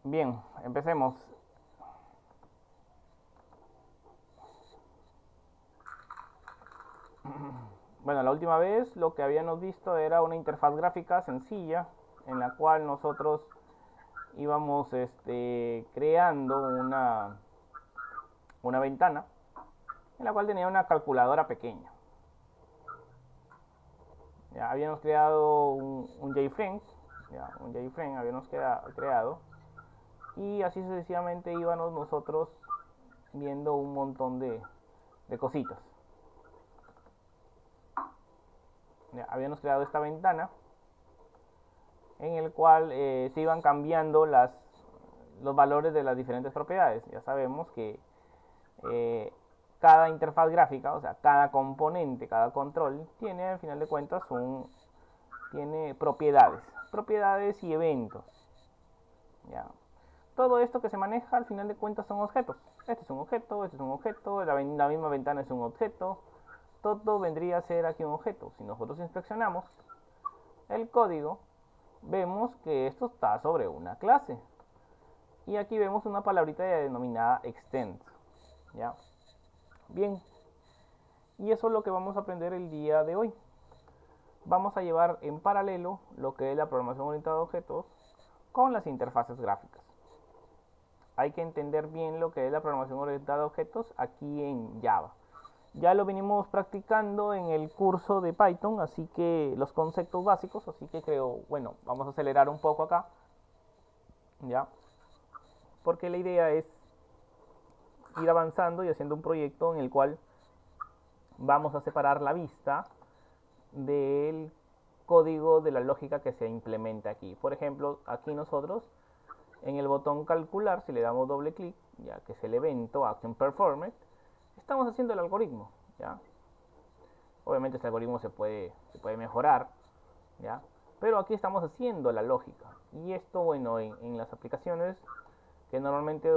Bien, empecemos. Bueno, la última vez lo que habíamos visto era una interfaz gráfica sencilla en la cual nosotros íbamos creando una ventana en la cual tenía una calculadora pequeña. Ya habíamos creado un JFrame, un JFrame habíamos creado, y así sucesivamente íbamos nosotros viendo un montón de cositas. Ya, habíamos creado esta ventana en el cual se iban cambiando los valores de las diferentes propiedades. Ya sabemos que eh, cada interfaz gráfica, o sea, cada componente, cada control, tiene al final de cuentas tiene propiedades y eventos. ¿Ya? Todo esto que se maneja al final de cuentas son objetos. Este es un objeto, este es un objeto, la misma ventana es un objeto. Todo vendría a ser aquí un objeto. Si nosotros inspeccionamos el código, vemos que esto está sobre una clase. Y aquí vemos una palabrita denominada extend. ¿Ya? Bien, y eso es lo que vamos a aprender el día de hoy. Vamos a llevar en paralelo lo que es la programación orientada a objetos con las interfaces gráficas. Hay que entender bien lo que es la programación orientada a objetos aquí en Java. Ya lo venimos practicando en el curso de Python, así que los conceptos básicos, así que creo, bueno, vamos a acelerar un poco acá, ¿ya? Porque la idea es ir avanzando y haciendo un proyecto en el cual vamos a separar la vista del código de la lógica que se implementa aquí. Por ejemplo, aquí nosotros en el botón calcular, si le damos doble clic, ya que es el evento action performed, estamos haciendo el algoritmo, ¿ya? Obviamente este algoritmo se puede mejorar, ¿ya? Pero aquí estamos haciendo la lógica. Y esto, bueno, en las aplicaciones que normalmente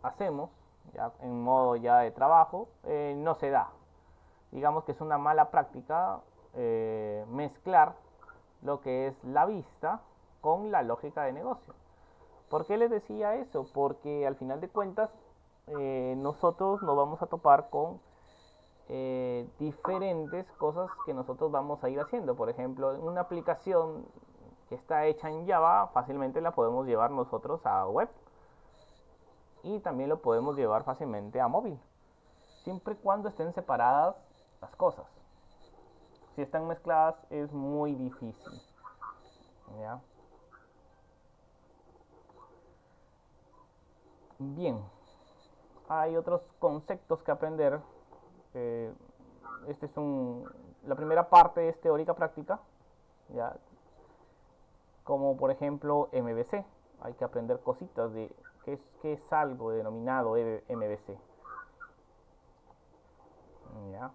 hacemos, ya en modo ya de trabajo, no se da. Digamos que es una mala práctica mezclar lo que es la vista con la lógica de negocio. ¿Por qué les decía eso? Porque al final de cuentas nosotros nos vamos a topar con diferentes cosas que nosotros vamos a ir haciendo. Por ejemplo, una aplicación que está hecha en Java fácilmente la podemos llevar nosotros a web y también lo podemos llevar fácilmente a móvil, siempre y cuando estén separadas las cosas. Si están mezcladas es muy difícil, ¿ya? Bien, hay otros conceptos que aprender. eh, este es la primera parte es teórica práctica, ya, como por ejemplo MVC. Hay que aprender cositas de qué es algo denominado MVC, ya.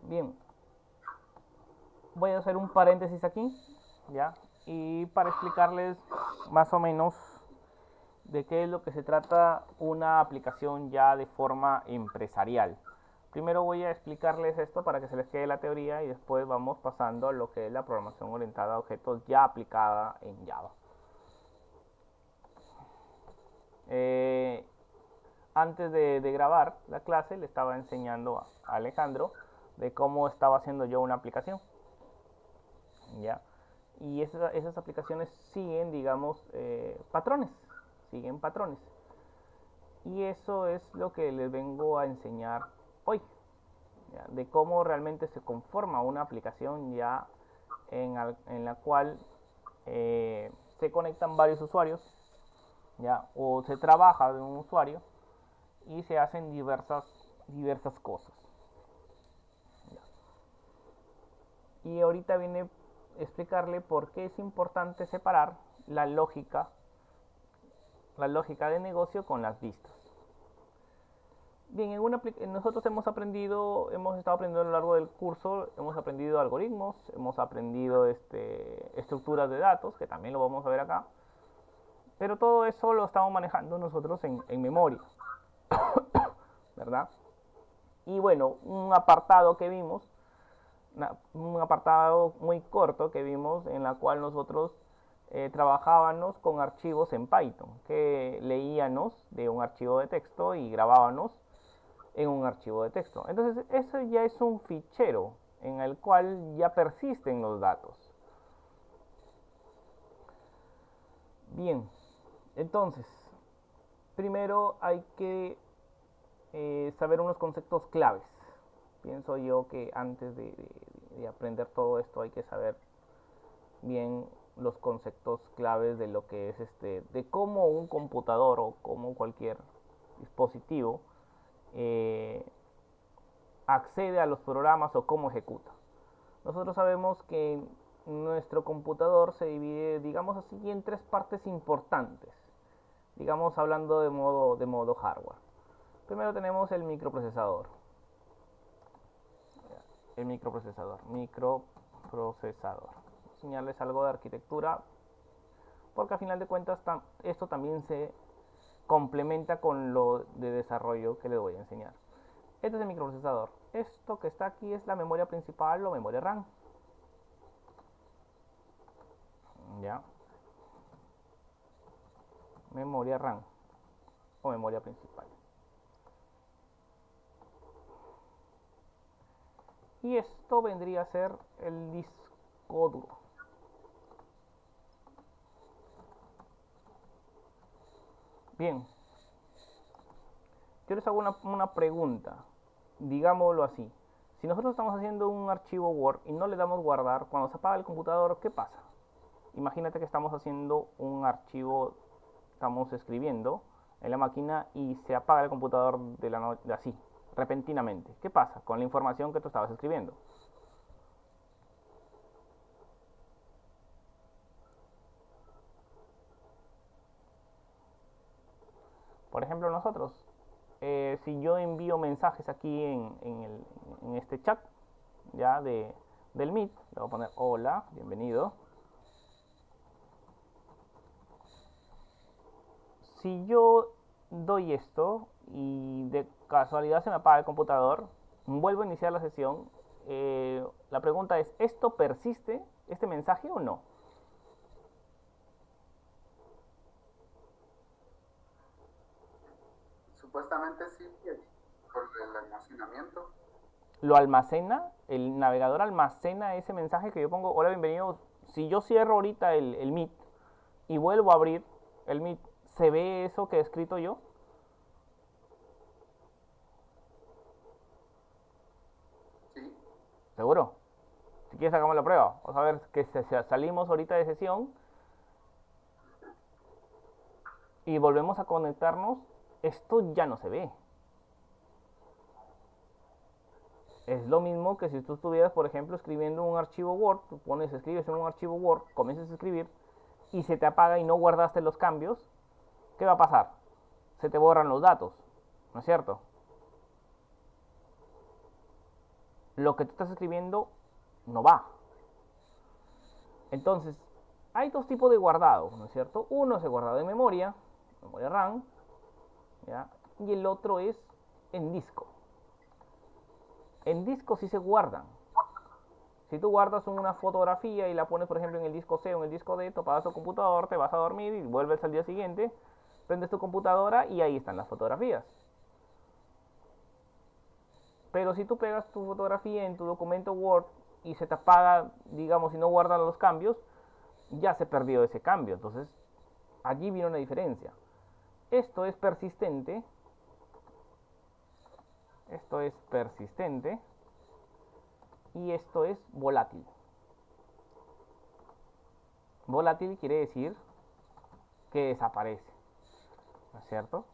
Bien, voy a hacer un paréntesis aquí, ya, y para explicarles más o menos de qué es lo que se trata una aplicación ya de forma empresarial. Primero voy a explicarles esto para que se les quede la teoría y después vamos pasando a lo que es la programación orientada a objetos ya aplicada en Java. Eh, Antes de grabar la clase le estaba enseñando a Alejandro de cómo estaba haciendo yo una aplicación. ¿Ya? Y esas aplicaciones siguen, digamos, patrones, siguen patrones. Y eso es lo que les vengo a enseñar hoy, ¿ya? De cómo realmente se conforma una aplicación ya en la cual se conectan varios usuarios, ¿ya? O se trabaja de un usuario y se hacen diversas cosas, ¿ya? Y ahorita viene a explicarle por qué es importante separar la lógica de negocio con las vistas. Bien, nosotros hemos estado aprendiendo a lo largo del curso, hemos aprendido algoritmos, hemos aprendido estructuras de datos, que también lo vamos a ver acá, pero todo eso lo estamos manejando nosotros en memoria, ¿verdad? Y bueno, un apartado que vimos un apartado muy corto que vimos en la cual nosotros trabajábamos con archivos en Python, que leíamos de un archivo de texto y grabábamos en un archivo de texto. Entonces, eso ya es un fichero en el cual ya persisten los datos. Bien, entonces, primero hay que saber unos conceptos claves. Pienso yo que antes de aprender todo esto hay que saber bien los conceptos claves de lo que es de cómo un computador o como cualquier dispositivo accede a los programas o cómo ejecuta. Nosotros sabemos que nuestro computador se divide, digamos así, en tres partes importantes. Digamos hablando de modo hardware. Primero tenemos el microprocesador. Microprocesador. Enseñarles algo de arquitectura, porque a final de cuentas esto también se complementa con lo de desarrollo que les voy a enseñar. Este es el microprocesador. Esto que está aquí es la memoria principal o memoria RAM. Ya. Memoria RAM o memoria principal. Y esto vendría a ser el disco duro. Bien, yo les hago una pregunta, digámoslo así. Si nosotros estamos haciendo un archivo Word y no le damos guardar, cuando se apaga el computador, ¿qué pasa? Imagínate que estamos haciendo un archivo, estamos escribiendo en la máquina y se apaga el computador de la noche, así, repentinamente. ¿Qué pasa con la información que tú estabas escribiendo? Por ejemplo, nosotros, si yo envío mensajes aquí en este chat ya del Meet, le voy a poner hola, bienvenido. Si yo doy esto y de casualidad se me apaga el computador, vuelvo a iniciar la sesión, la pregunta es, ¿esto persiste, este mensaje o no? Supuestamente sí, por el almacenamiento. Lo almacena, el navegador almacena ese mensaje que yo pongo, hola, bienvenido. Si yo cierro ahorita el Meet y vuelvo a abrir el Meet, ¿se ve eso que he escrito yo? Sí. ¿Seguro? Si quieres hagamos la prueba. Vamos a ver que salimos ahorita de sesión y volvemos a conectarnos. Esto ya no se ve. Es lo mismo que si tú estuvieras, por ejemplo, escribiendo un archivo Word, tú escribes en un archivo Word, comienzas a escribir y se te apaga y no guardaste los cambios, ¿qué va a pasar? Se te borran los datos, ¿no es cierto? Lo que tú estás escribiendo no va. Entonces, hay dos tipos de guardado, ¿no es cierto? Uno es el guardado de memoria RAM, ¿ya? Y el otro es en disco. En disco sí se guardan. Si tú guardas una fotografía y la pones, por ejemplo, en el disco C o en el disco D, tú apagas tu computador, te vas a dormir y vuelves al día siguiente, prendes tu computadora y ahí están las fotografías. Pero si tú pegas tu fotografía en tu documento Word y se te apaga, digamos, y no guardan los cambios, ya se perdió ese cambio. Entonces, allí viene una diferencia. Esto es persistente. Esto es persistente. Y esto es volátil. Volátil quiere decir que desaparece. ¿No es cierto?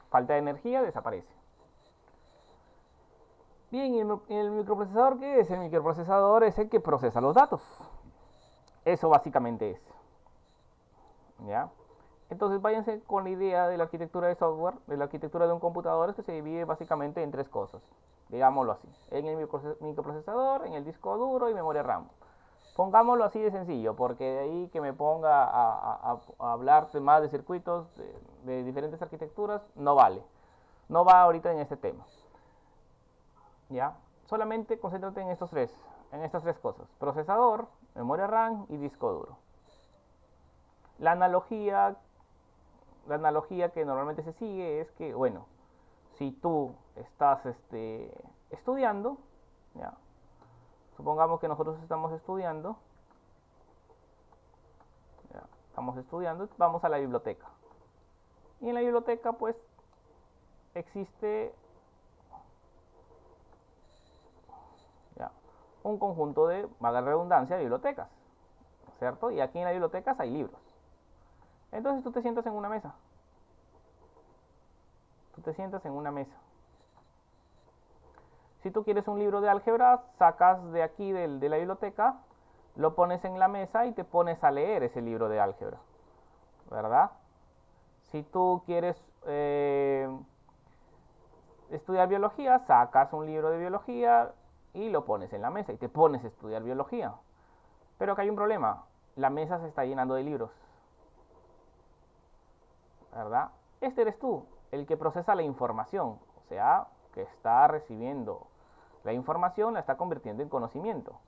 Falta de energía, desaparece. Bien, ¿y el microprocesador qué es? El microprocesador es el que procesa los datos. Eso básicamente es. ¿Ya? Entonces váyanse con la idea de la arquitectura de software, de la arquitectura de un computador, que se divide básicamente en tres cosas, digámoslo así, en el microprocesador, en el disco duro y memoria RAM. Pongámoslo así de sencillo, porque de ahí que me ponga a hablar más de circuitos, de diferentes arquitecturas, no vale. No va ahorita en este tema. ¿Ya? solamente concéntrate en estas tres cosas: procesador, memoria RAM y disco duro. La analogía que normalmente se sigue es que, bueno, si tú estás estudiando, ya, supongamos que nosotros estamos estudiando, vamos a la biblioteca. Y en la biblioteca, pues, existe un conjunto de, valga la redundancia, de bibliotecas, ¿cierto? Y aquí en las bibliotecas hay libros. Entonces tú te sientas en una mesa. Si tú quieres un libro de álgebra, sacas de aquí de la biblioteca, lo pones en la mesa y te pones a leer ese libro de álgebra, ¿verdad? Si tú quieres estudiar biología, sacas un libro de biología y lo pones en la mesa y te pones a estudiar biología. Pero que hay un problema: la mesa se está llenando de libros, ¿verdad? Este eres tú, el que procesa la información, o sea, que está recibiendo la información, la está convirtiendo en conocimiento.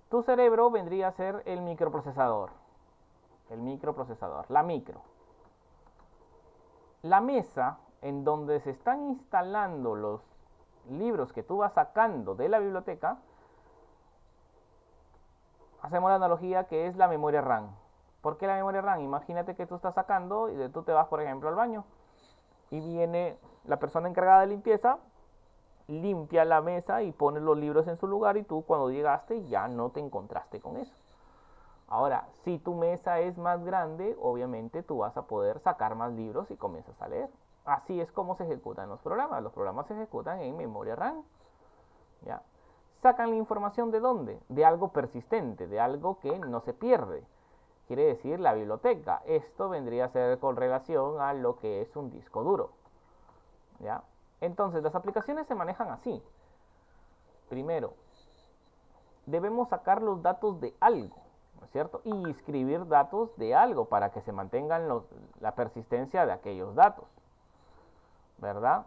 Tu cerebro vendría a ser el microprocesador, la micro. La mesa en donde se están instalando los libros que tú vas sacando de la biblioteca, hacemos la analogía que es la memoria RAM. ¿Por qué la memoria RAM? Imagínate que tú estás sacando y tú te vas, por ejemplo, al baño y viene la persona encargada de limpieza, limpia la mesa y pone los libros en su lugar, y tú cuando llegaste ya no te encontraste con eso. Ahora, si tu mesa es más grande, obviamente tú vas a poder sacar más libros y comienzas a leer. Así es como se ejecutan los programas. Los programas se ejecutan en memoria RAM. ¿Ya? ¿Sacan la información de dónde? De algo persistente, de algo que no se pierde. Quiere decir la biblioteca. Esto vendría a ser con relación a lo que es un disco duro. ¿Ya? Entonces, las aplicaciones se manejan así. Primero, debemos sacar los datos de algo, ¿no es cierto? Y escribir datos de algo para que se mantengan la persistencia de aquellos datos, ¿verdad?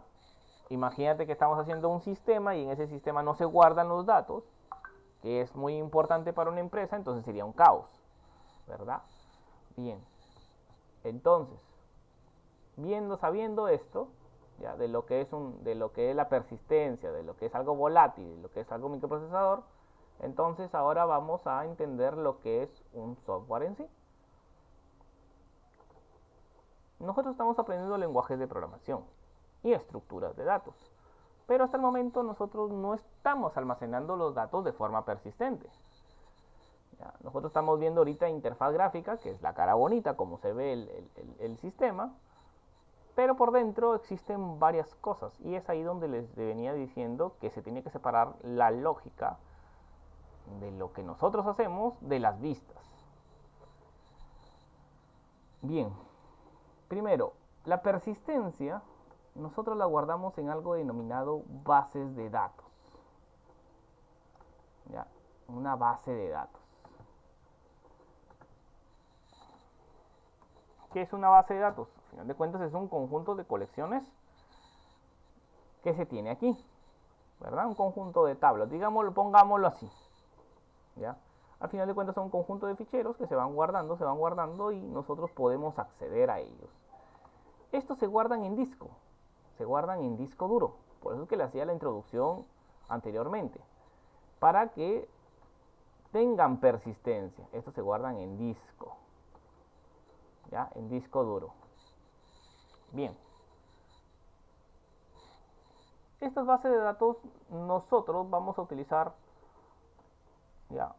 Imagínate que estamos haciendo un sistema y en ese sistema no se guardan los datos, que es muy importante para una empresa, entonces sería un caos, ¿verdad? Bien, entonces, sabiendo esto, ¿ya? De lo que es la persistencia, de lo que es algo volátil, de lo que es algo microprocesador, entonces ahora vamos a entender lo que es un software en sí. Nosotros estamos aprendiendo lenguajes de programación y estructuras de datos, pero hasta el momento nosotros no estamos almacenando los datos de forma persistente. ¿Ya? Nosotros estamos viendo ahorita interfaz gráfica, que es la cara bonita, como se ve el sistema, pero por dentro existen varias cosas, y es ahí donde les venía diciendo que se tiene que separar la lógica de lo que nosotros hacemos de las vistas. Bien, primero, la persistencia nosotros la guardamos en algo denominado bases de datos. ¿Ya? Una base de datos. ¿Qué es una base de datos? Al final de cuentas es un conjunto de colecciones que se tiene aquí, ¿verdad? Un conjunto de tablas, pongámoslo así, ¿ya? Al final de cuentas son un conjunto de ficheros que se van guardando y nosotros podemos acceder a ellos. Estos se guardan en disco duro, por eso es que le hacía la introducción anteriormente, para que tengan persistencia. Estos se guardan en disco, ¿ya? En disco duro. Bien, estas bases de datos nosotros vamos a utilizar, ¿ya?,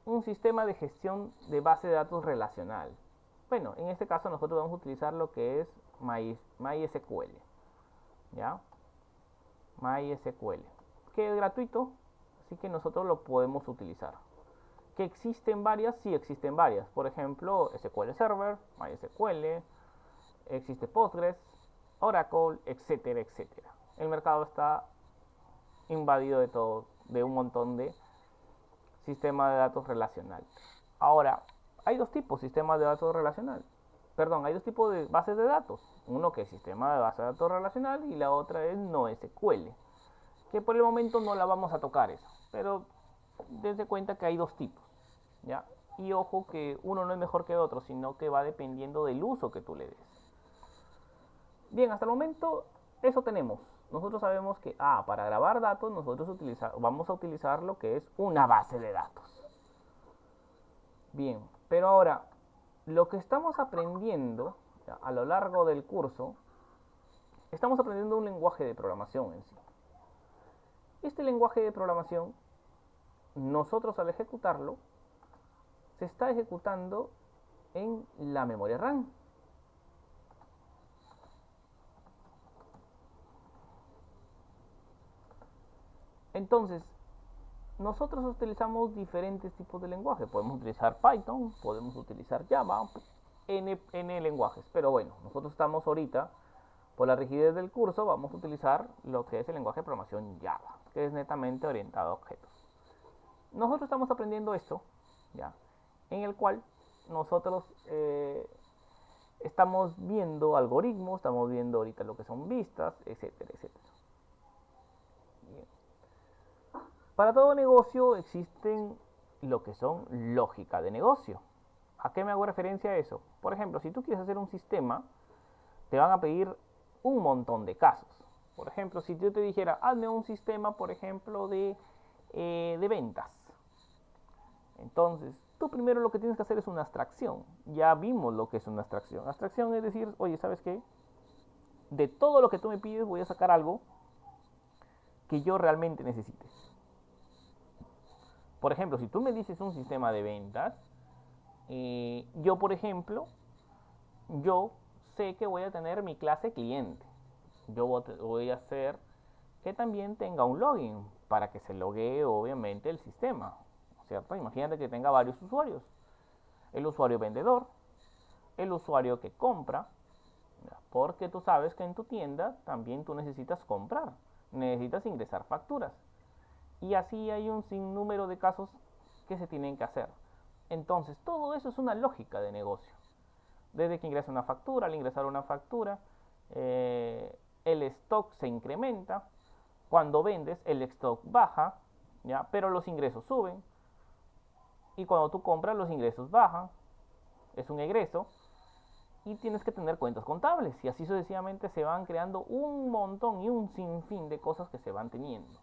un sistema de gestión de base de datos relacional. Bueno, en este caso nosotros vamos a utilizar lo que es MySQL, ¿ya? MySQL, que es gratuito, así que nosotros lo podemos utilizar. ¿Que existen varias? Sí, existen varias. Por ejemplo, SQL Server, MySQL, existe Postgres, Oracle, etcétera, etcétera. El mercado está invadido de un montón de sistemas de datos relacional. Ahora, hay dos tipos de sistemas de datos relacional. Hay dos tipos de bases de datos. Uno que es sistema de base de datos relacional y la otra es NoSQL, que por el momento no la vamos a tocar eso, pero dense cuenta que hay dos tipos, ¿ya? Y ojo que uno no es mejor que otro, sino que va dependiendo del uso que tú le des. Bien, hasta el momento eso tenemos. Nosotros sabemos que para grabar datos nosotros vamos a utilizar lo que es una base de datos. Bien, pero ahora lo que estamos aprendiendo a lo largo del curso, estamos aprendiendo un lenguaje de programación en sí. Este lenguaje de programación, nosotros al ejecutarlo, se está ejecutando en la memoria RAM. Entonces, nosotros utilizamos diferentes tipos de lenguaje. Podemos utilizar Python, podemos utilizar Java, N lenguajes. Pero bueno, nosotros estamos ahorita, por la rigidez del curso, vamos a utilizar lo que es el lenguaje de programación Java, que es netamente orientado a objetos. Nosotros estamos aprendiendo esto, ¿ya? En el cual nosotros estamos viendo algoritmos, estamos viendo ahorita lo que son vistas, etcétera, etcétera. Bien. Para todo negocio existen lo que son lógica de negocio. ¿A qué me hago referencia a eso? Por ejemplo, si tú quieres hacer un sistema, te van a pedir un montón de casos. Por ejemplo, si yo te dijera, hazme un sistema, por ejemplo, de ventas. Entonces, tú primero lo que tienes que hacer es una abstracción. Ya vimos lo que es una abstracción. Abstracción es decir, oye, ¿sabes qué? De todo lo que tú me pides voy a sacar algo que yo realmente necesite. Por ejemplo, si tú me dices un sistema de ventas, yo, por ejemplo, yo sé que voy a tener mi clase cliente. Yo voy a hacer que también tenga un login para que se loguee, obviamente, el sistema, ¿cierto? Imagínate que tenga varios usuarios. El usuario vendedor, el usuario que compra, porque tú sabes que en tu tienda también tú necesitas comprar, necesitas ingresar facturas. Y así hay un sinnúmero de casos que se tienen que hacer. Entonces, todo eso es una lógica de negocio. Desde que ingresa una factura, al ingresar una factura, el stock se incrementa. Cuando vendes, el stock baja, ¿ya? Pero los ingresos suben. Y cuando tú compras, los ingresos bajan. Es un egreso. Y tienes que tener cuentas contables. Y así sucesivamente se van creando un montón y un sinfín de cosas que se van teniendo.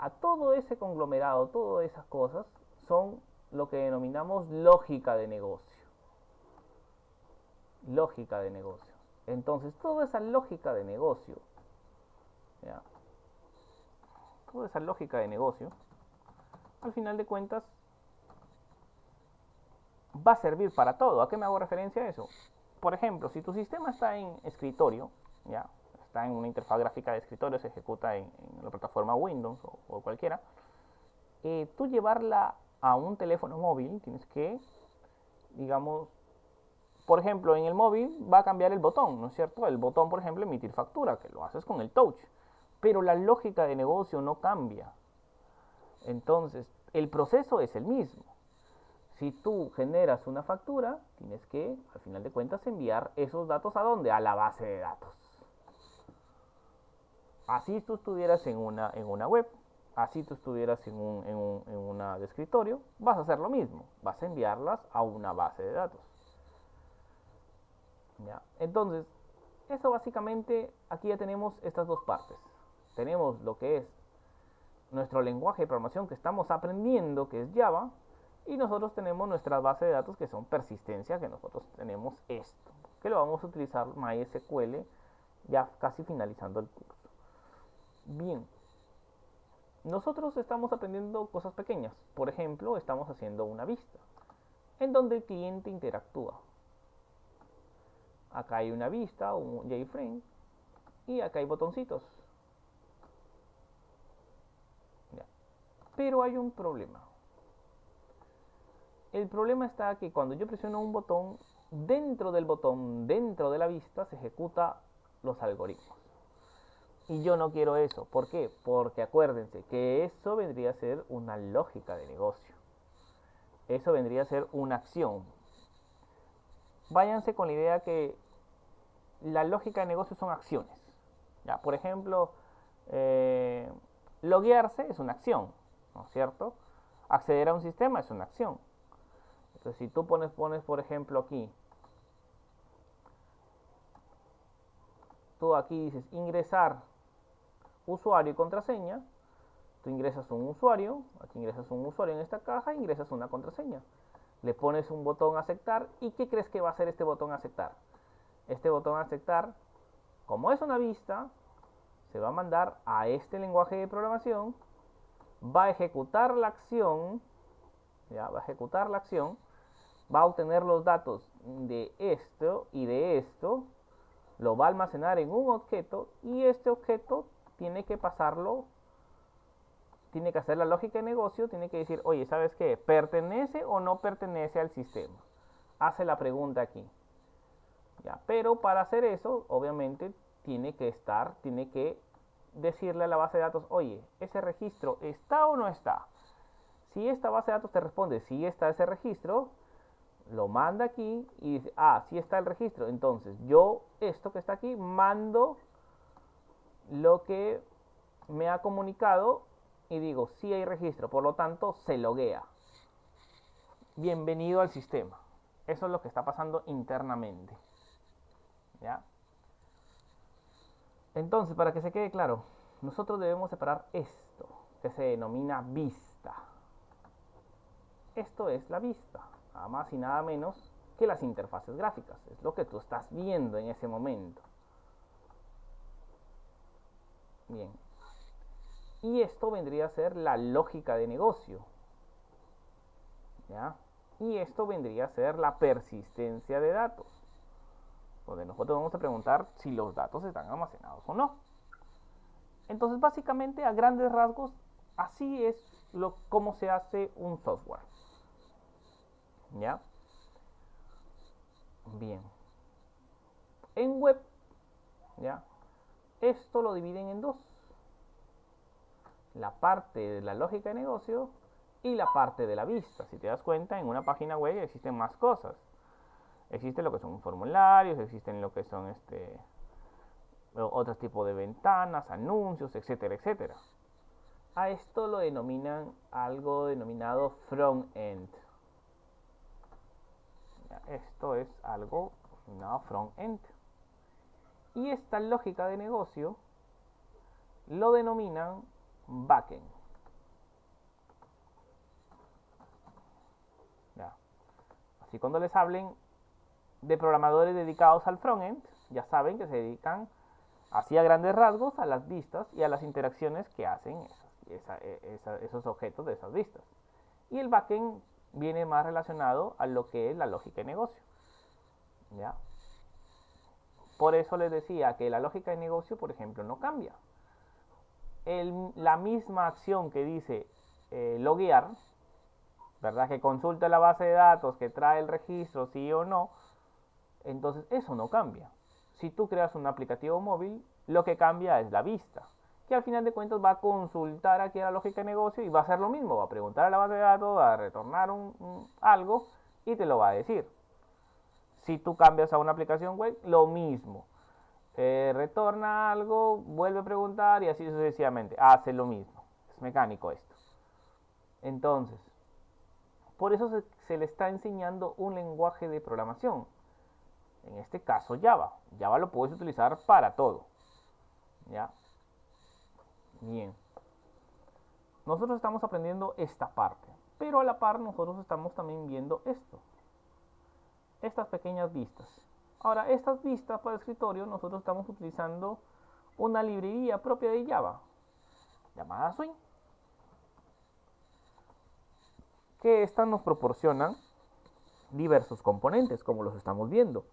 A todo ese conglomerado, todas esas cosas, son lo que denominamos lógica de negocio. Lógica de negocio. Entonces, toda esa lógica de negocio, ¿ya? Toda esa lógica de negocio, al final de cuentas, va a servir para todo. ¿A qué me hago referencia a eso? Por ejemplo, si tu sistema está en escritorio, ¿ya? Está en una interfaz gráfica de escritorio, se ejecuta en la plataforma Windows o cualquiera, tú llevarla a un teléfono móvil, tienes que, digamos, por ejemplo, en el móvil va a cambiar el botón, ¿no es cierto? El botón, por ejemplo, emitir factura, que lo haces con el touch, pero la lógica de negocio no cambia. Entonces, el proceso es el mismo. Si tú generas una factura, tienes que, al final de cuentas, enviar esos datos ¿a dónde? A la base de datos. Así tú estuvieras en una web, así tú estuvieras en una de escritorio, vas a hacer lo mismo, vas a enviarlas a una base de datos. ¿Ya? Entonces, eso básicamente, aquí ya tenemos estas dos partes. Tenemos lo que es nuestro lenguaje de programación que estamos aprendiendo, que es Java, y nosotros tenemos nuestra base de datos que son persistencia, que nosotros tenemos esto, que lo vamos a utilizar MySQL ya casi finalizando el curso. Bien, nosotros estamos aprendiendo cosas pequeñas. Por ejemplo, estamos haciendo una vista en donde el cliente interactúa. Acá hay una vista, un JFrame, y acá hay botoncitos. Ya. Pero hay un problema. El problema está que cuando yo presiono un botón, dentro del botón, dentro de la vista, se ejecuta los algoritmos. Y yo no quiero eso. ¿Por qué? Porque acuérdense que eso vendría a ser una lógica de negocio. Eso vendría a ser una acción. Váyanse con la idea que la lógica de negocio son acciones. ¿Ya? Por ejemplo, Eh, Loguearse es una acción, ¿no es cierto? Acceder a un sistema es una acción. Entonces, si tú pones por ejemplo, aquí, tú aquí dices ingresar usuario y contraseña, tú ingresas un usuario, aquí ingresas un usuario en esta caja, ingresas una contraseña. Le pones un botón aceptar, ¿y qué crees que va a hacer este botón aceptar? Este botón aceptar, como es una vista, se va a mandar a este lenguaje de programación, va a ejecutar la acción, ya, va a ejecutar la acción, va a obtener los datos de esto y de esto, lo va a almacenar en un objeto y este objeto tiene que pasarlo, tiene que hacer la lógica de negocio, tiene que decir, oye, ¿sabes qué? ¿Pertenece o no pertenece al sistema? Hace la pregunta aquí. Ya, pero para hacer eso, obviamente, tiene que decirle a la base de datos, oye, ¿ese registro está o no está? Si esta base de datos te responde, sí está ese registro, lo manda aquí y dice, ah, sí está el registro. Entonces, yo, esto que está aquí, mando lo que me ha comunicado y digo, sí hay registro, por lo tanto, se loguea. Bienvenido al sistema. Eso es lo que está pasando internamente. ¿Ya? Entonces, para que se quede claro, nosotros debemos separar esto, que se denomina vista. Esto es la vista, nada más y nada menos que las interfaces gráficas. Es lo que tú estás viendo en ese momento. Bien. Y esto vendría a ser la lógica de negocio. ¿Ya? Y esto vendría a ser la persistencia de datos, donde nosotros vamos a preguntar si los datos están almacenados o no. Entonces, básicamente, a grandes rasgos, así es cómo se hace un software. ¿Ya? Bien. En web, ¿ya? Esto lo dividen en dos. La parte de la lógica de negocio y la parte de la vista. Si te das cuenta, en una página web existen más cosas. Existe lo que son formularios, existen lo que son otros tipos de ventanas, anuncios, etcétera, etcétera. A esto lo denominan algo denominado front-end. Esto es algo denominado front-end. Y esta lógica de negocio lo denominan backend. Ya. Así cuando les hablen de programadores dedicados al frontend, ya saben que se dedican así a grandes rasgos a las vistas y a las interacciones que hacen esos objetos de esas vistas. Y el backend viene más relacionado a lo que es la lógica de negocio. ¿Ya? Por eso les decía que la lógica de negocio, por ejemplo, no cambia. La misma acción que dice loguear, ¿verdad? Que consulta la base de datos, que trae el registro, sí o no, entonces eso no cambia. Si tú creas un aplicativo móvil, lo que cambia es la vista, que al final de cuentas va a consultar aquí a la lógica de negocio y va a hacer lo mismo, va a preguntar a la base de datos, va a retornar algo y te lo va a decir. Si tú cambias a una aplicación web, lo mismo. Retorna algo, vuelve a preguntar y así sucesivamente. Hace lo mismo. Es mecánico esto. Entonces, por eso se le está enseñando un lenguaje de programación. En este caso Java. Java lo puedes utilizar para todo. ¿Ya? Bien. Nosotros estamos aprendiendo esta parte. Pero a la par nosotros estamos también viendo esto. Estas pequeñas vistas. Ahora, estas vistas para escritorio nosotros estamos utilizando una librería propia de Java llamada Swing, que estas nos proporcionan diversos componentes como los estamos viendo,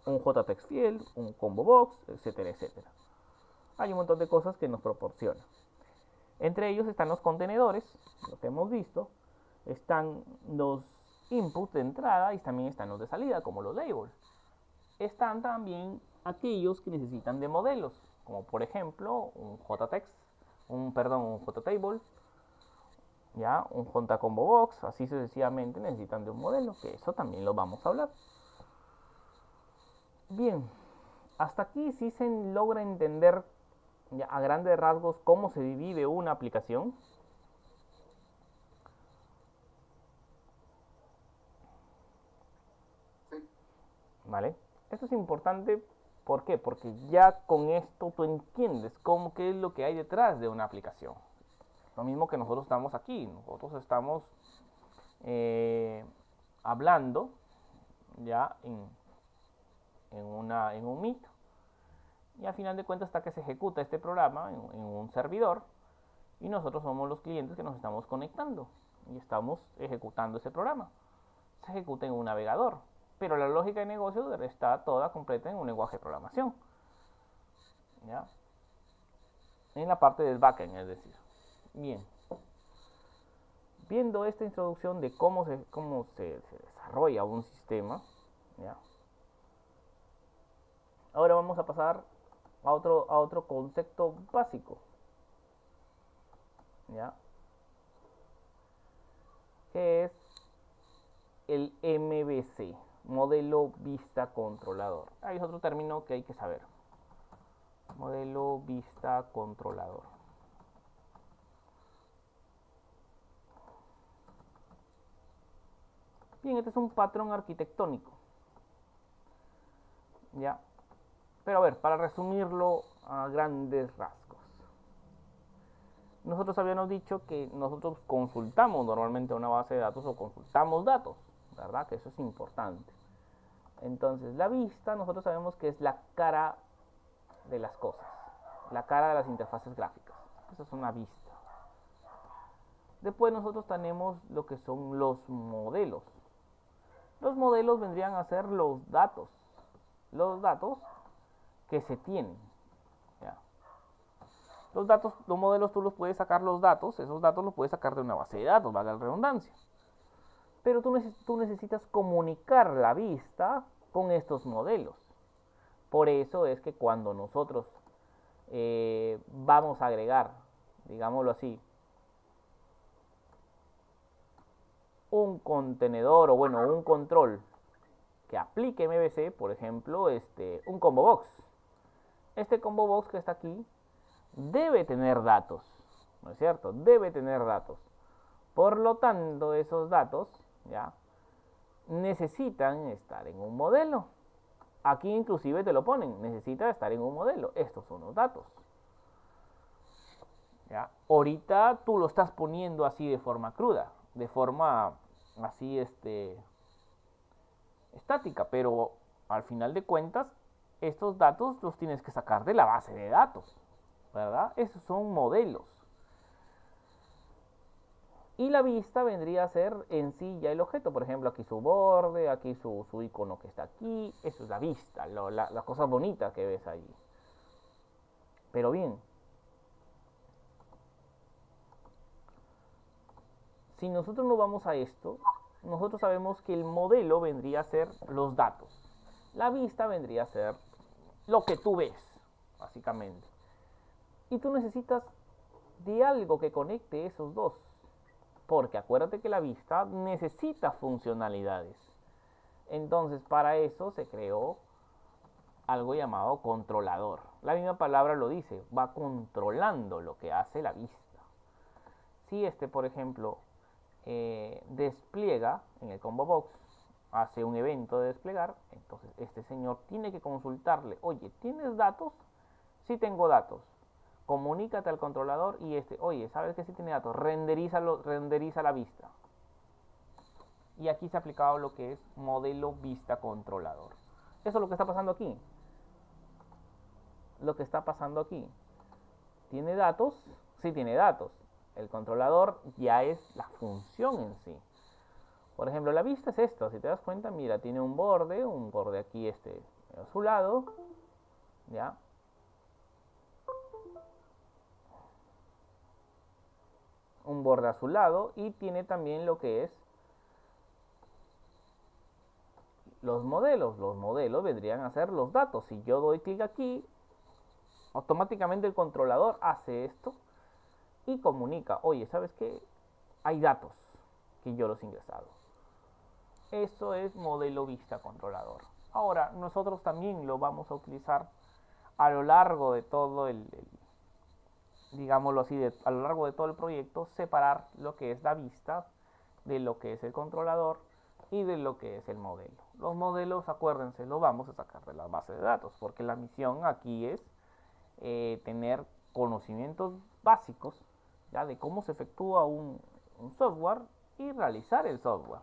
un JTextField, un combo box, etcétera, etcétera. Hay un montón de cosas que nos proporciona. Entre ellos están los contenedores, lo que hemos visto, están los inputs de entrada y también están los de salida, como los labels. Están también aquellos que necesitan de modelos, como por ejemplo un JText, un JTable, ya, un JComboBox, así sucesivamente necesitan de un modelo, que eso también lo vamos a hablar. Bien, hasta aquí sí se logra entender Ya, a grandes rasgos, ¿cómo se divide una aplicación? Sí. ¿Vale? Esto es importante, ¿por qué? Porque ya con esto tú entiendes qué es lo que hay detrás de una aplicación. Lo mismo que nosotros estamos aquí, nosotros estamos hablando ya en un Meet, y al final de cuentas está que se ejecuta este programa en un servidor, y nosotros somos los clientes que nos estamos conectando y estamos ejecutando ese programa. Se ejecuta en un navegador, pero la lógica de negocio está toda completa en un lenguaje de programación, ¿ya? En la parte del backend, es decir. Bien, viendo esta introducción de cómo se desarrolla un sistema, ¿ya? Ahora vamos a pasar a otro concepto básico, ¿ya? Que es el MVC, modelo vista controlador. Hay otro término que hay que saber. Modelo vista controlador. Bien, este es un patrón arquitectónico, ¿ya? Pero a ver, para resumirlo a grandes rasgos. Nosotros habíamos dicho que nosotros consultamos normalmente una base de datos o consultamos datos, ¿verdad? Que eso es importante. Entonces, la vista nosotros sabemos que es la cara de las cosas, la cara de las interfaces gráficas. Esa es una vista. Después nosotros tenemos lo que son los modelos. Los modelos vendrían a ser los datos que se tienen. ¿Ya? Los modelos tú los puedes sacar esos datos los puedes sacar de una base de datos, valga la redundancia. Pero tú necesitas comunicar la vista con estos modelos. Por eso es que cuando nosotros vamos a agregar, digámoslo así, un contenedor o bueno, un control que aplique MVC, por ejemplo, un combo box. Este combo box que está aquí debe tener datos, ¿no es cierto? Debe tener datos. Por lo tanto, esos datos ya necesitan estar en un modelo. Aquí inclusive te lo ponen, necesita estar en un modelo. Estos son los datos. ¿Ya? Ahorita tú lo estás poniendo así de forma cruda, de forma así estática, pero al final de cuentas estos datos los tienes que sacar de la base de datos, ¿verdad? Esos son modelos. Y la vista vendría a ser en sí ya el objeto. Por ejemplo, aquí su borde, aquí su icono que está aquí. Eso es la vista, la cosa bonita que ves allí. Pero bien, si nosotros no vamos a esto, nosotros sabemos que el modelo vendría a ser los datos. La vista vendría a ser lo que tú ves, básicamente. Y tú necesitas de algo que conecte esos dos. Porque acuérdate que la vista necesita funcionalidades. Entonces, para eso se creó algo llamado controlador. La misma palabra lo dice, va controlando lo que hace la vista. Si por ejemplo, despliega en el combo box, hace un evento de desplegar, entonces este señor tiene que consultarle, oye, ¿tienes datos? Sí tengo datos. Comunícate al controlador y oye, ¿sabes que sí tiene datos? Renderiza la vista. Y aquí se ha aplicado lo que es modelo vista controlador. Eso es lo que está pasando aquí. Lo que está pasando aquí. ¿Tiene datos? Sí tiene datos. El controlador ya es la función en sí. Por ejemplo, la vista es esto. Si te das cuenta, mira, tiene un borde aquí a su lado. ¿Ya? Un borde a su lado y tiene también lo que es los modelos. Los modelos vendrían a ser los datos. Si yo doy clic aquí, automáticamente el controlador hace esto y comunica, oye, ¿sabes qué? Hay datos que yo los he ingresado. Eso es modelo vista controlador. Ahora, nosotros también lo vamos a utilizar a lo largo de todo digámoslo así, a lo largo de todo el proyecto, separar lo que es la vista de lo que es el controlador y de lo que es el modelo. Los modelos, acuérdense, los vamos a sacar de la base de datos, porque la misión aquí es tener conocimientos básicos ya de cómo se efectúa un software y realizar el software.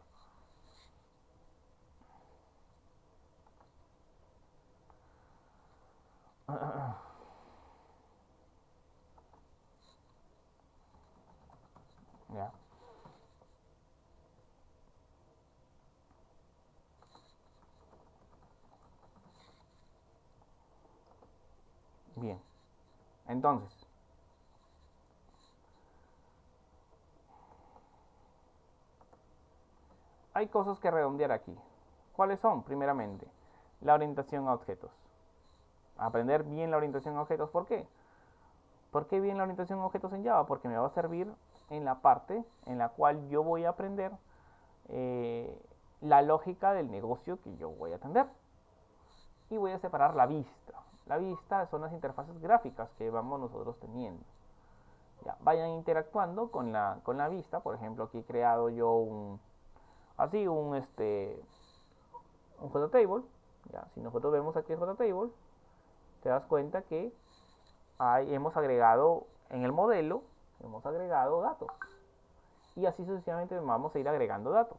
Ya. Bien, entonces, hay cosas que redondear aquí. ¿Cuáles son? Primeramente, la orientación a objetos. Aprender bien la orientación a objetos. ¿Por qué? ¿Por qué bien la orientación a objetos en Java? Porque me va a servir en la parte en la cual yo voy a aprender la lógica del negocio que yo voy a atender. Y voy a separar la vista. La vista son las interfaces gráficas que vamos nosotros teniendo. Ya, vayan interactuando con la vista. Por ejemplo, aquí he creado yo un JTable. Ya, si nosotros vemos aquí el JTable, te das cuenta que hemos agregado en el modelo, hemos agregado datos. Y así sucesivamente vamos a ir agregando datos.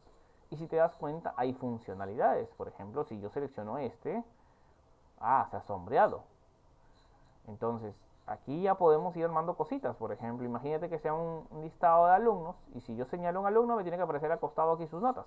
Y si te das cuenta, hay funcionalidades. Por ejemplo, si yo selecciono se ha sombreado. Entonces, aquí ya podemos ir armando cositas. Por ejemplo, imagínate que sea un listado de alumnos. Y si yo señalo a un alumno, me tiene que aparecer acostado aquí sus notas.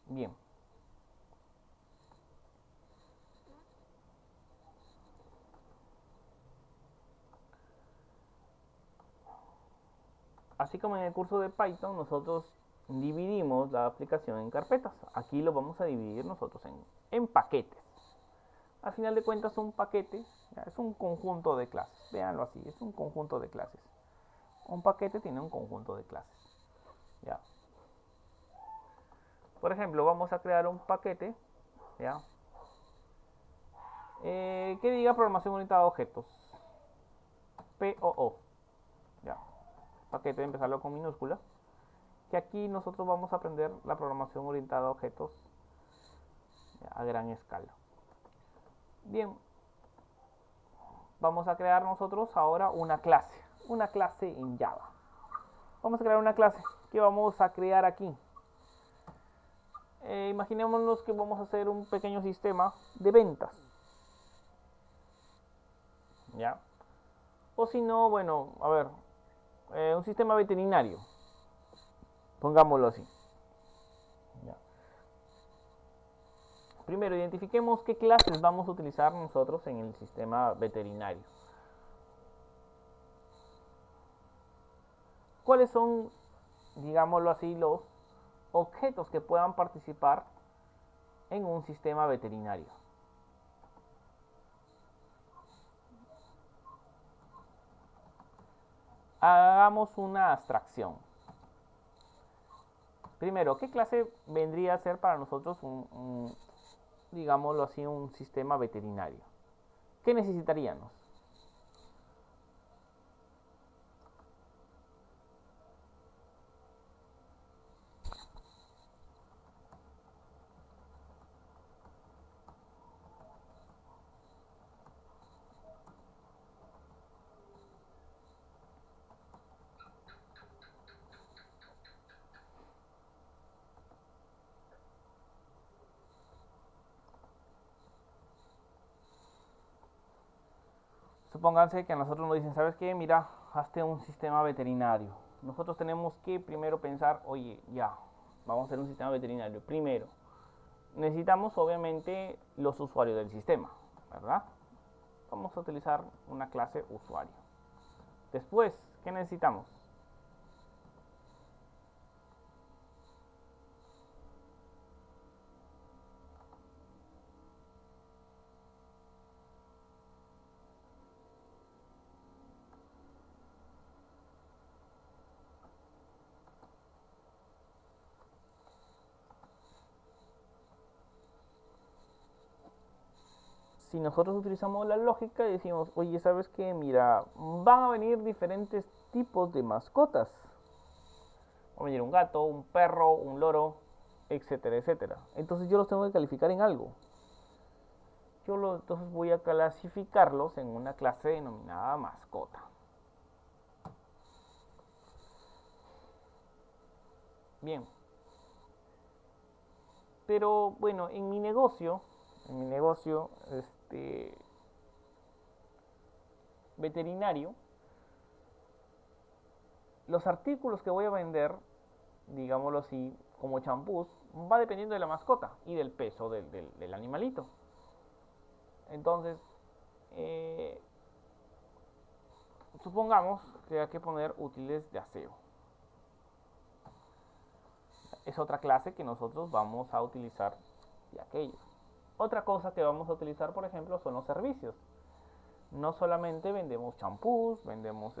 Bien. Así como en el curso de Python, nosotros dividimos la aplicación en carpetas. Aquí lo vamos a dividir nosotros en paquetes. Al final de cuentas, un paquete es un conjunto de clases. Véanlo así, es un conjunto de clases. Un paquete tiene un conjunto de clases. ¿Ya? Por ejemplo, vamos a crear un paquete, ¿ya? Que diga programación orientada a objetos. POO. ¿Ya? Paquete, empezarlo con minúscula. Que aquí nosotros vamos a aprender la programación orientada a objetos a gran escala. Bien, vamos a crear nosotros ahora una clase en Java. Vamos a crear una clase que vamos a crear aquí. Imaginémonos que vamos a hacer un pequeño sistema de ventas. ¿Ya? O si no, bueno, a ver, un sistema veterinario. Pongámoslo así. ¿Ya? Primero, identifiquemos qué clases vamos a utilizar nosotros en el sistema veterinario. ¿Cuáles son, digámoslo así, los objetos que puedan participar en un sistema veterinario? Hagamos una abstracción. Primero, ¿qué clase vendría a ser para nosotros digámoslo así, un sistema veterinario? ¿Qué necesitaríamos? Supónganse que a nosotros nos dicen, ¿sabes qué? Mira, hazte un sistema veterinario. Nosotros tenemos que primero pensar, oye, ya, vamos a hacer un sistema veterinario. Primero, necesitamos obviamente los usuarios del sistema, ¿verdad? Vamos a utilizar una clase usuario. Después, ¿Qué necesitamos? Si nosotros utilizamos la lógica y decimos, oye, ¿sabes qué? Mira, van a venir diferentes tipos de mascotas. Va a venir un gato, un perro, un loro, etcétera, etcétera. Entonces yo los tengo que calificar en algo. Entonces voy a clasificarlos en una clase denominada mascota. Bien. Pero bueno, en mi negocio, veterinario, los artículos que voy a vender, digámoslo así, como champús, va dependiendo de la mascota y del peso del animalito. Entonces, supongamos que hay que poner útiles de aseo. Es otra clase que nosotros vamos a utilizar de aquello. Otra cosa que vamos a utilizar, por ejemplo, son los servicios. No solamente vendemos champús, vendemos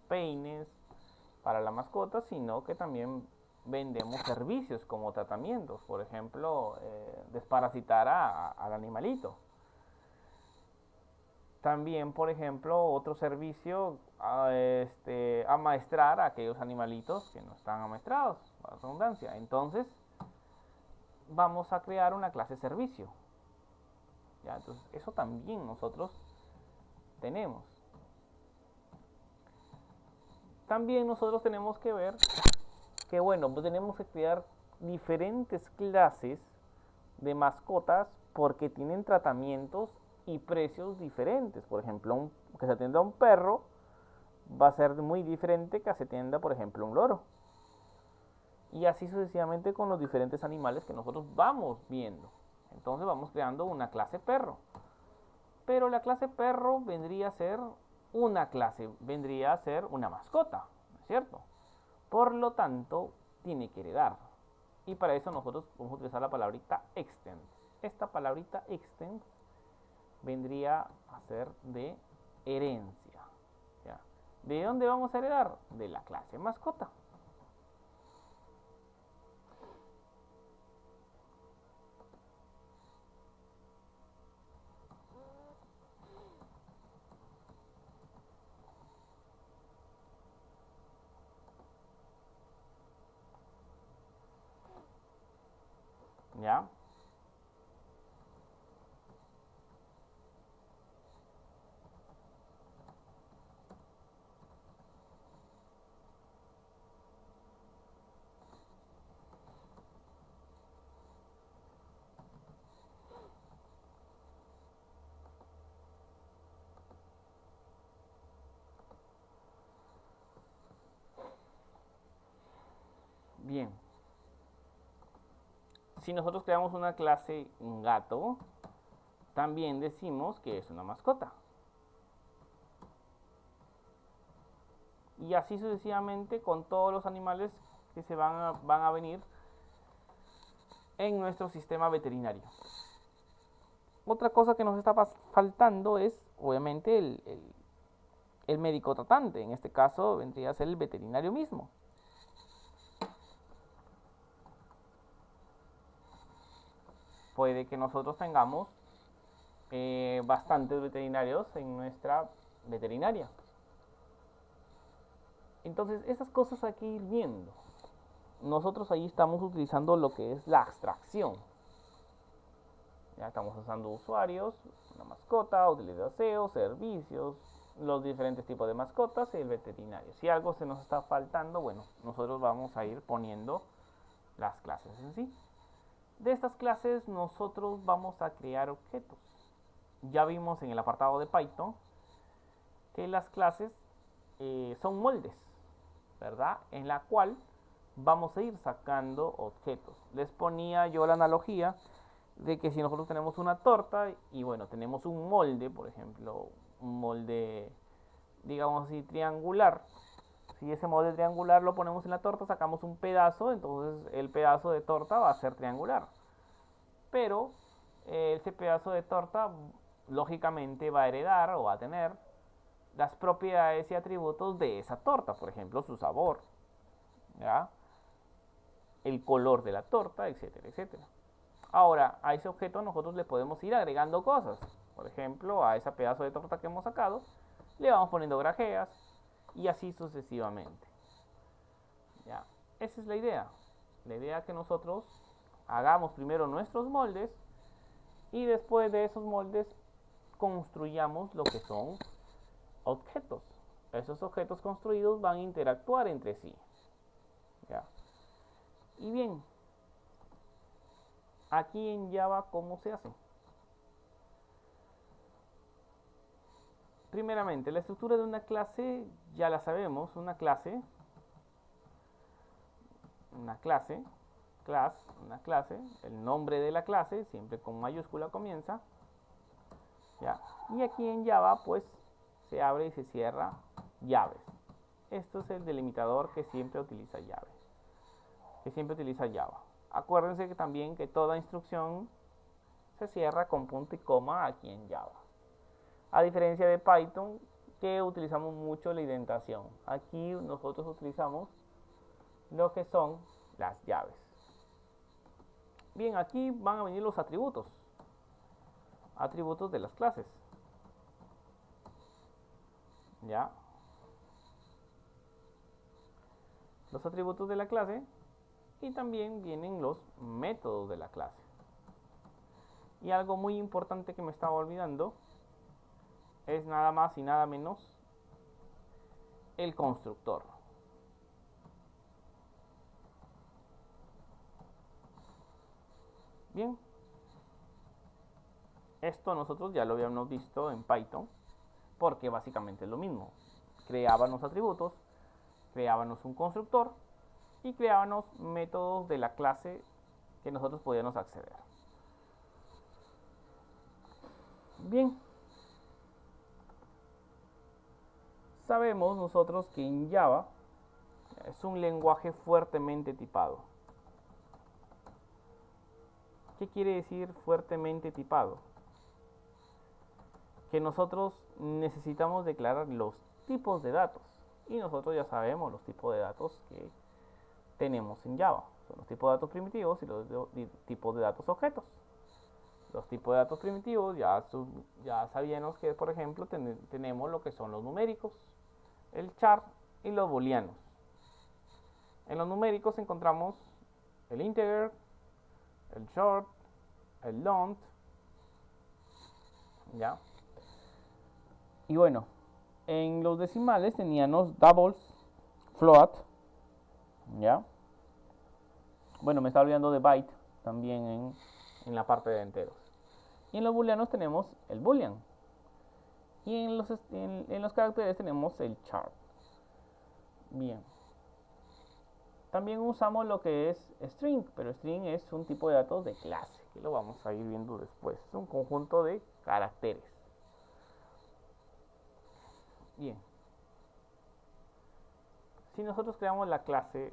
peines para la mascota, sino que también vendemos servicios como tratamientos, por ejemplo, desparasitar al animalito. También, por ejemplo, otro servicio, amaestrar a aquellos animalitos que no están amaestrados, para redundancia. Entonces, vamos a crear una clase servicio. ¿Ya? Entonces, eso también nosotros tenemos. También nosotros tenemos que ver que, bueno, pues tenemos que crear diferentes clases de mascotas porque tienen tratamientos y precios diferentes. Por ejemplo, que se atienda a un perro va a ser muy diferente que se atienda, por ejemplo, a un loro. Y así sucesivamente con los diferentes animales que nosotros vamos viendo. Entonces vamos creando una clase perro. Pero la clase perro vendría a ser vendría a ser una mascota, ¿no es cierto? Por lo tanto, tiene que heredar. Y para eso nosotros vamos a utilizar la palabrita extend. Esta palabrita extend vendría a ser de herencia. ¿Ya? ¿De dónde vamos a heredar? De la clase mascota. ¿Ya? Bien. Si nosotros creamos una clase gato, también decimos que es una mascota. Y así sucesivamente con todos los animales que se van a venir en nuestro sistema veterinario. Otra cosa que nos está faltando es, obviamente, el médico tratante. En este caso vendría a ser el veterinario mismo. Puede que nosotros tengamos bastantes veterinarios en nuestra veterinaria. Entonces, esas cosas hay que ir viendo. Nosotros ahí estamos utilizando lo que es la abstracción. Ya estamos usando usuarios, una mascota, utilidad de aseo, servicios, los diferentes tipos de mascotas y el veterinario. Si algo se nos está faltando, bueno, nosotros vamos a ir poniendo las clases en sí. De estas clases nosotros vamos a crear objetos. Ya vimos en el apartado de Python que las clases son moldes, ¿verdad? En la cual vamos a ir sacando objetos. Les ponía yo la analogía de que si nosotros tenemos una torta y bueno, tenemos un molde, por ejemplo, un molde digamos así, triangular. Si ese molde triangular lo ponemos en la torta, sacamos un pedazo, entonces el pedazo de torta va a ser triangular. Pero ese pedazo de torta lógicamente va a heredar o va a tener las propiedades y atributos de esa torta, por ejemplo, su sabor, ¿ya? El color de la torta, etcétera, etcétera. Ahora, a ese objeto nosotros le podemos ir agregando cosas. Por ejemplo, a ese pedazo de torta que hemos sacado, le vamos poniendo grajeas y así sucesivamente. ¿Ya? Esa es la idea. La idea es que nosotros hagamos primero nuestros moldes y después de esos moldes construyamos lo que son objetos. Esos objetos construidos van a interactuar entre sí. ¿Ya? Y bien, aquí en Java, ¿cómo se hace? Primeramente, la estructura de una clase ya la sabemos. Una clase, el nombre de la clase, siempre con mayúscula comienza. ¿Ya? Y aquí en Java, pues, se abre y se cierra llaves. Esto es el delimitador que siempre utiliza Java. Acuérdense que también que toda instrucción se cierra con punto y coma aquí en Java. A diferencia de Python, que utilizamos mucho la indentación. Aquí nosotros utilizamos lo que son las llaves. Bien, aquí van a venir los atributos de las clases. ¿Ya? Los atributos de la clase y también vienen los métodos de la clase. Y algo muy importante que me estaba olvidando es nada más y nada menos el constructor. Bien, esto nosotros ya lo habíamos visto en Python, porque básicamente es lo mismo. Creábamos atributos, creábamos un constructor y creábamos métodos de la clase que nosotros podíamos acceder. Bien, sabemos nosotros que en Java es un lenguaje fuertemente tipado. ¿Qué quiere decir fuertemente tipado? Que nosotros necesitamos declarar los tipos de datos. Y nosotros ya sabemos los tipos de datos que tenemos en Java. Son los tipos de datos primitivos y los tipos de datos objetos. Los tipos de datos primitivos ya sabíamos que, por ejemplo, tenemos lo que son los numéricos, el char y los booleanos. En los numéricos encontramos el integer, el short, el long, ¿ya? Y bueno, en los decimales teníamos doubles, float, ¿ya? Bueno, me estaba olvidando de byte también en la parte de enteros. Y en los booleanos tenemos el boolean. Y en los caracteres tenemos el char. Bien. También usamos lo que es string, pero string es un tipo de datos de clase, que lo vamos a ir viendo después. Es un conjunto de caracteres. Bien. Si nosotros creamos la clase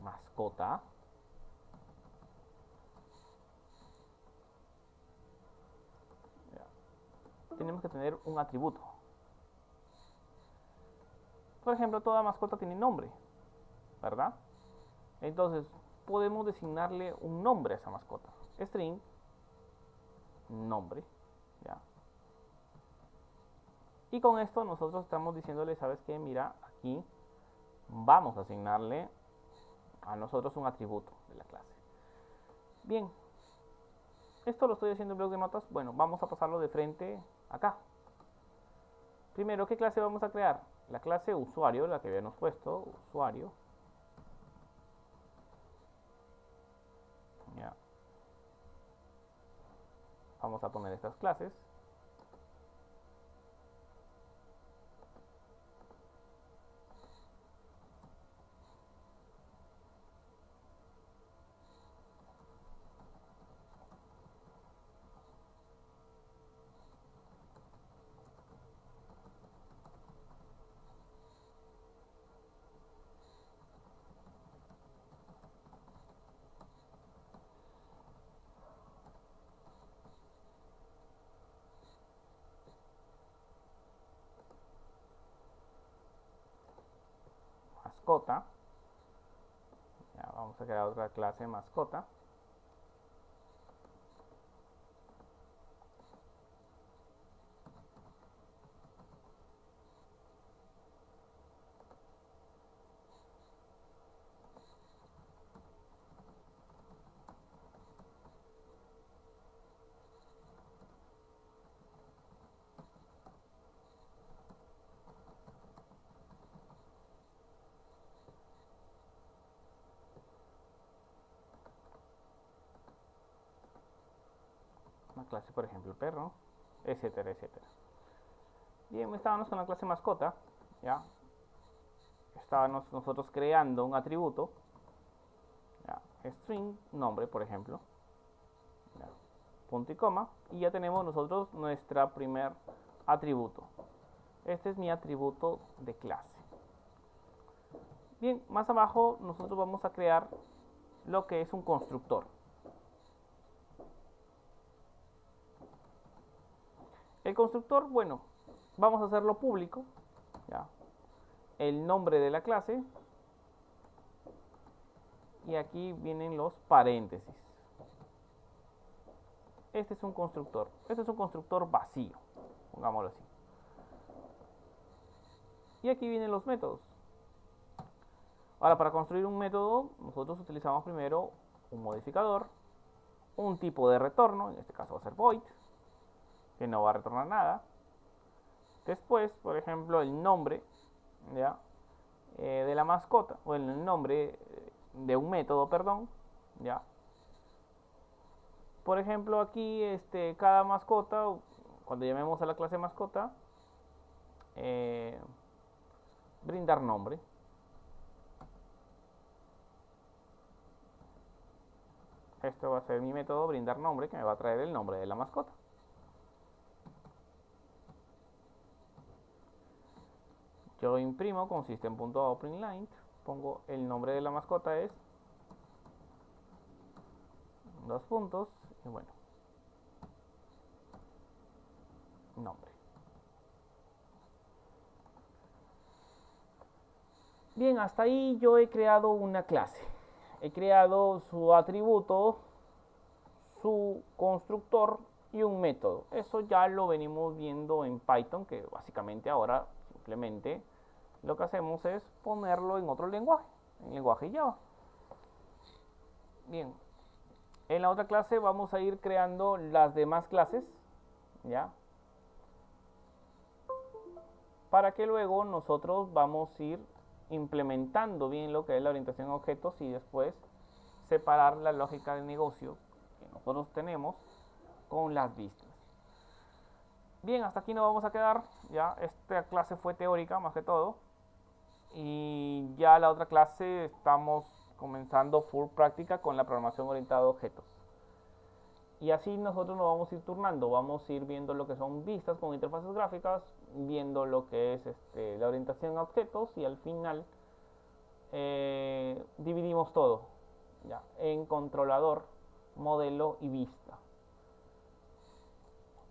mascota, tenemos que tener un atributo. Por ejemplo, toda mascota tiene nombre, ¿verdad? Entonces, podemos designarle un nombre a esa mascota. String, nombre, ¿ya? Y con esto nosotros estamos diciéndole, ¿sabes qué? Mira, aquí vamos a asignarle a nosotros un atributo de la clase. Bien, esto lo estoy haciendo en bloc de notas. Bueno, vamos a pasarlo de frente acá. Primero, ¿qué clase vamos a crear? La clase usuario, la que habíamos puesto, usuario. Ya. Vamos a poner estas clases. mascota. Ya, vamos a crear otra clase mascota. Una clase, por ejemplo, perro, etcétera, etcétera. Bien, estábamos con la clase mascota, ya. Estábamos nosotros creando un atributo, ya, string, nombre, por ejemplo, ya, punto y coma, y ya tenemos nosotros nuestra primer atributo. Este es mi atributo de clase. Bien, más abajo nosotros vamos a crear lo que es un constructor. El constructor, bueno, vamos a hacerlo público, ya. El nombre de la clase, y aquí vienen los paréntesis. Este es un constructor. Este es un constructor vacío, pongámoslo así. Y aquí vienen los métodos. Ahora, para construir un método, nosotros utilizamos primero un modificador, un tipo de retorno, en este caso va a ser void, que no va a retornar nada. Después, por ejemplo, el nombre, ¿ya? De la mascota, o el nombre de un método, perdón, ¿ya? Por ejemplo, aquí cada mascota, cuando llamemos a la clase mascota, brindar nombre. Esto va a ser mi método brindar nombre, que me va a traer el nombre de la mascota. Yo imprimo con system.openLine, pongo el nombre de la mascota es dos puntos y bueno, nombre. Bien, hasta ahí yo he creado una clase. He creado su atributo, su constructor y un método. Eso ya lo venimos viendo en Python, que básicamente ahora simplemente lo que hacemos es ponerlo en otro lenguaje, en lenguaje Java. Bien, en la otra clase vamos a ir creando las demás clases, ¿ya? Para que luego nosotros vamos a ir implementando bien lo que es la orientación a objetos y después separar la lógica de negocio que nosotros tenemos con las vistas. Bien, hasta aquí nos vamos a quedar. Ya esta clase fue teórica más que todo. Y ya la otra clase estamos comenzando full práctica con la programación orientada a objetos. Y así nosotros nos vamos a ir turnando, vamos a ir viendo lo que son vistas con interfaces gráficas, viendo lo que es la orientación a objetos y al final dividimos todo ya, en controlador, modelo y vista.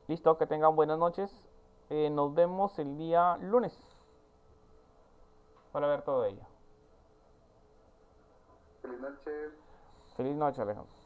Listo, que tengan buenas noches. Nos vemos el día lunes para ver todo ello. Feliz noche. Feliz noche, Alejandro.